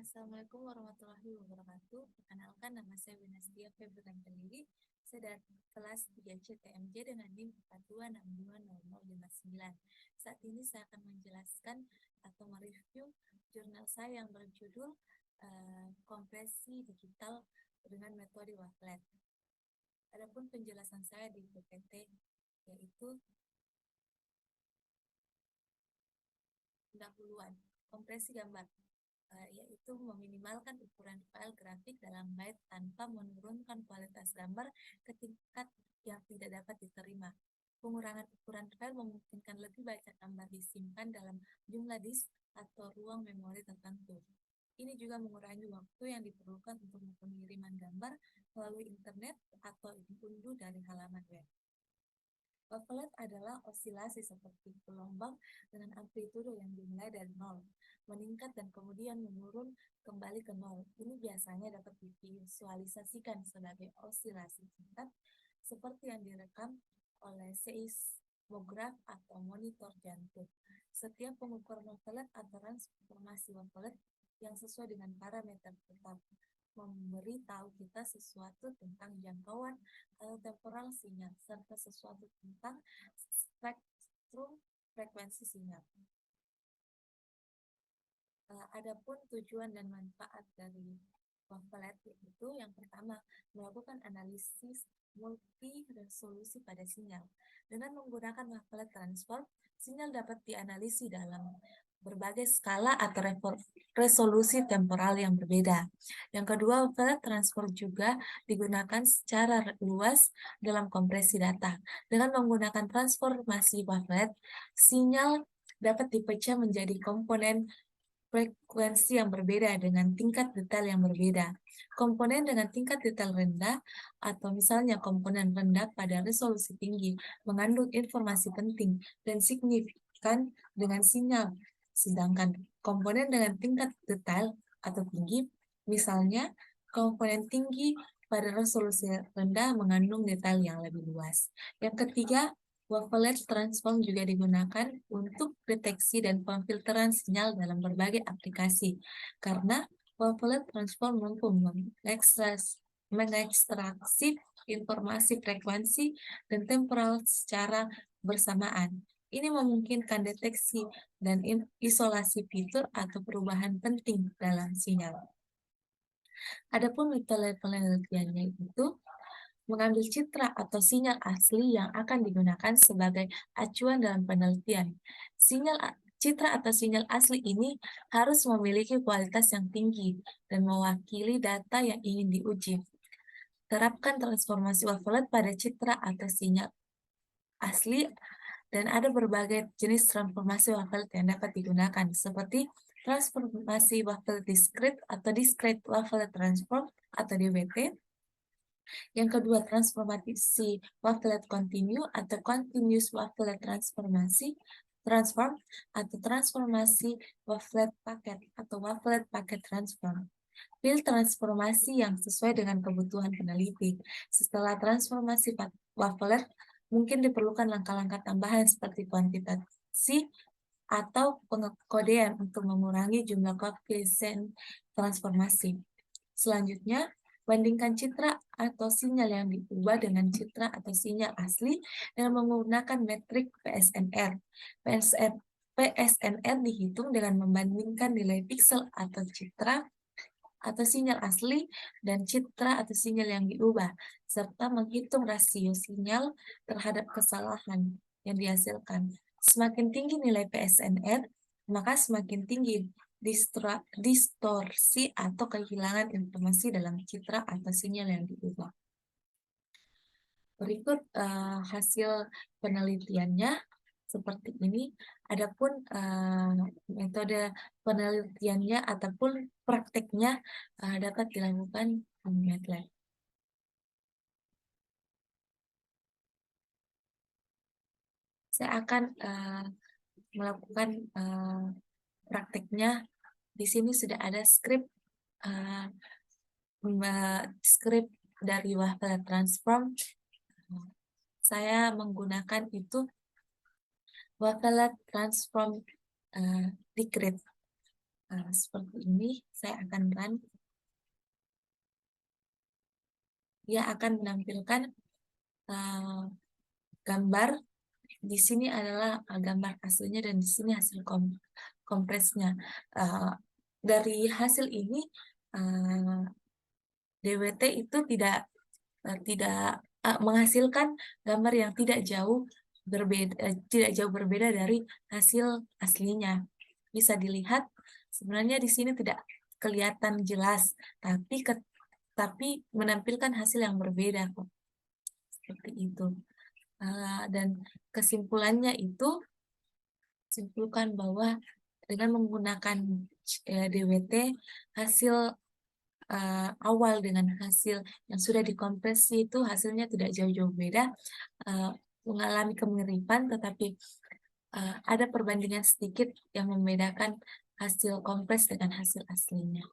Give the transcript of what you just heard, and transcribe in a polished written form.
Assalamualaikum warahmatullahi wabarakatuh. Perkenalkan, nama saya Winastia Febri. Saya dari kelas 3C TMJ dengan NIM 42620059. Saat ini saya akan menjelaskan atau mereview jurnal saya yang berjudul Kompresi Digital dengan Metode Wavelet. Adapun penjelasan saya di PPT yaitu pendahuluan kompresi gambar, yaitu meminimalkan ukuran file grafik dalam byte tanpa menurunkan kualitas gambar ke tingkat yang tidak dapat diterima. Pengurangan ukuran file memungkinkan lebih banyak gambar disimpan dalam jumlah disk atau ruang memori tertentu. Ini juga mengurangi waktu yang diperlukan untuk pengiriman gambar melalui internet atau diunduh dari halaman web. Wavelet adalah osilasi seperti gelombang dengan amplitudo yang dimulai dari nol, meningkat dan kemudian menurun kembali ke nol. Ini biasanya dapat divisualisasikan sebagai osilasi singkat seperti yang direkam oleh seismograf atau monitor jantung. Setiap pengukuran wavelet atau transformasi wavelet yang sesuai dengan parameter tetap memberi tahu kita sesuatu tentang jangkauan atau temporal sinyal serta sesuatu tentang spektrum frekuensi sinyal. Adapun tujuan dan manfaat dari wavelet itu yang pertama, melakukan analisis multi resolusi pada sinyal. Dengan menggunakan wavelet transform, sinyal dapat dianalisis dalam berbagai skala atau resolusi temporal yang berbeda. Yang kedua, wavelet transform juga digunakan secara luas dalam kompresi data. Dengan menggunakan transformasi wavelet, sinyal dapat dipecah menjadi komponen frekuensi yang berbeda dengan tingkat detail yang berbeda. Komponen dengan tingkat detail rendah atau misalnya komponen rendah pada resolusi tinggi mengandung informasi penting dan signifikan dengan sinyal. Sedangkan komponen dengan tingkat detail atau tinggi, misalnya komponen tinggi pada resolusi rendah mengandung detail yang lebih luas. Yang ketiga, wavelet transform juga digunakan untuk deteksi dan pemfilteran sinyal dalam berbagai aplikasi, karena wavelet transform mampu mengekstraksi informasi frekuensi dan temporal secara bersamaan. Ini memungkinkan deteksi dan isolasi fitur atau perubahan penting dalam sinyal. Adapun metode penelitiannya itu mengambil citra atau sinyal asli yang akan digunakan sebagai acuan dalam penelitian. Citra atau sinyal asli ini harus memiliki kualitas yang tinggi dan mewakili data yang ingin diuji. Terapkan transformasi wavelet pada citra atau sinyal asli, dan ada berbagai jenis transformasi wavelet yang dapat digunakan, seperti transformasi wavelet discrete atau discrete wavelet transform atau DWT. Yang kedua, transformasi wavelet continue atau continuous wavelet transform atau transformasi wavelet paket atau wavelet paket transform. Pilih transformasi yang sesuai dengan kebutuhan peneliti. Setelah transformasi wavelet, mungkin diperlukan langkah-langkah tambahan seperti kuantitasi atau pengkodean untuk mengurangi jumlah koefisien transformasi. Selanjutnya, bandingkan citra atau sinyal yang diubah dengan citra atau sinyal asli dengan menggunakan metrik PSNR. PSNR dihitung dengan membandingkan nilai piksel atau citra atau sinyal asli dan citra atau sinyal yang diubah, serta menghitung rasio sinyal terhadap kesalahan yang dihasilkan. Semakin tinggi nilai PSNR, maka semakin tinggi distorsi atau kehilangan informasi dalam citra atau sinyal yang diubah. Berikut hasil penelitiannya seperti ini. Adapun metode penelitiannya ataupun prakteknya dapat dilakukan di MATLAB. Saya akan melakukan prakteknya. Di sini sudah ada skrip dari wavelet transform. Saya menggunakan itu wavelet transform discrete. Seperti ini, saya akan run. Dia akan menampilkan uh, gambar. Di sini adalah gambar aslinya dan di sini hasil kompresnya. Uh, dari hasil ini uh, DWT itu tidak menghasilkan gambar yang tidak jauh berbeda dari hasil aslinya. Bisa dilihat sebenarnya di sini tidak kelihatan jelas, tapi menampilkan hasil yang berbeda kok. Seperti itu. Dan kesimpulannya itu simpulkan bahwa dengan menggunakan DWT, hasil awal dengan hasil yang sudah dikompresi itu hasilnya tidak jauh-jauh beda, mengalami kemiripan, tetapi ada perbandingan sedikit yang membedakan hasil kompres dengan hasil aslinya.